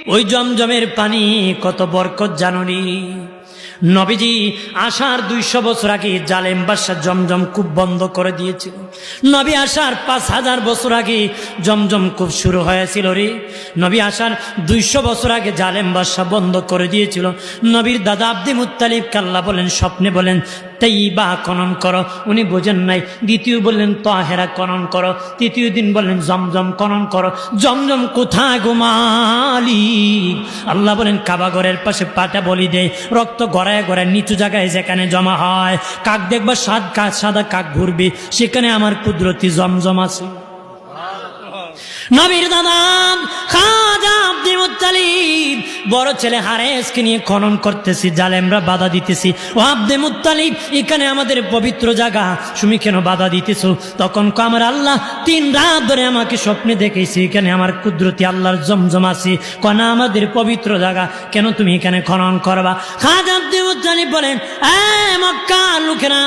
ওই জমজমের পানি কত বরকত জানুনি। নবীজি আসার 200 বছর আগে জালেম বাদশা জমজম কূপ বন্ধ করে দিয়েছিল। নবী আসার 5000 বছর আগে জমজম কূপ শুরু হয়েছিল রে। নবী আসার 200 বছর আগে জালেম বাদশা বন্ধ করে দিয়েছিল। নবীর দাদা আব্দুল মুত্তালিব আল্লাহ বলেন স্বপ্নে বলেন তাইবা খনন করো, উনি বোঝেন নাই। দ্বিতীয় বললেন তাহেরা খনন করো, তৃতীয় দিন বললেন জমজম খনন করো। জমজম কোথায় গো মালিক? আল্লাহ বলেন কাবা ঘরের পাশে পাটা বলি দেয়, রক্ত গড়ায় গড়ায় নিচু জায়গায় যেখানে জমা হয়, কাক দেখবা সাদা কাক ঘুরবে, সেখানে আমার কুদরতি জমজম আছে। নবীর দাদা খাজা আব্দুল মুত্তালিব বড় ছেলে হারেসকে নিয়ে খনন করতেছি, জালেমরা বাধা দিতেছি। ও আব্দুল মুত্তালিব, এখানে আমাদের পবিত্র জায়গা, তুমি কেন বাধা দিতেছো? তখন আমার আল্লাহ 3 রাত ধরে আমাকে স্বপ্নে দেখেছি এখানে আমার কুদরতি আল্লাহর জমজম আছে। কনা আমাদের পবিত্র জায়গা, কেন তুমি এখানে খনন করবা? খাজা আব্দুল মুত্তালিব বলেন মক্কার লোকেরা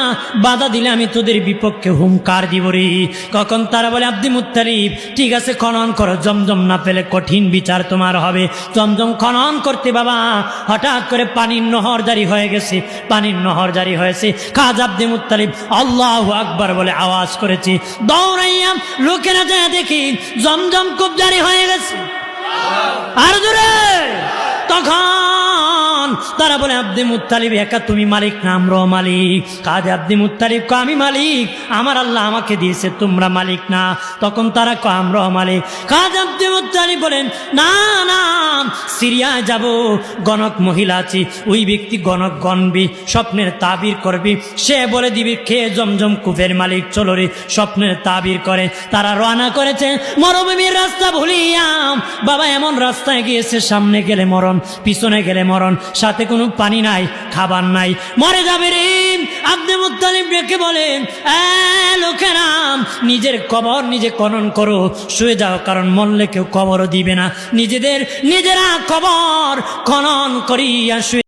বাধা দিলে আমি তোদের বিপক্ষে হুঙ্কার দিব রে। কখন তারা বলে আব্দুল মুত্তালিব ঠিক আছে খনন করো, জমজম না পেলে কঠিন বিচার তোমার হবে। জমজম খনন করতে বাবা হঠাৎ করে পানির নহর জারি হয়ে গেছে, পানির নহর জারি হয়েছে। খাজা আব্দুল মুত্তালিব আল্লাহু আকবার বলে আওয়াজ করেছে, দৌড়াইয়া লোকেরা যায় দেখি জমজম কূপ জারি হয়ে গেছে। আর জোরে তখন তারা বলে আব্দুল মুত্তালিব একা তুমি মালিক না আমরাও মালিক। খাজা আব্দুল মুত্তালিব কয় আমি মালিক, আমার আল্লাহ আমাকে দিয়েছে, তোমরা মালিক না। তখন তারা কয় আমরাও মালিক। খাজা আব্দুল মুত্তালিব বলেন না না, সিরিয়ায় যাব, গণক মহিলা আছে, ওই ব্যক্তি গণক গণবি, স্বপ্নের তাবির করবি, সে বলে দিবি খেয়ে জমজম কূপের মালিক চলো রে। স্বপ্নের তাবির করে তারা রওনা করেছে মরুভূমির রাস্তা ভুলিয়া। বাবা এমন রাস্তায় গিয়েছে সামনে গেলে মরণ, পিছনে গেলে মরণ, সাথে কোনো পানি নাই, খাবার নাই, মরে যাবে রে। আব্দুল মুত্তালিব ডেকে বলেন লোকেরা নিজের কবর নিজে খনন করো, শুয়ে যাও, কারণ মরলে কেউ কবরও দিবে না। নিজেরা কবর খনন করিয়া শুয়ে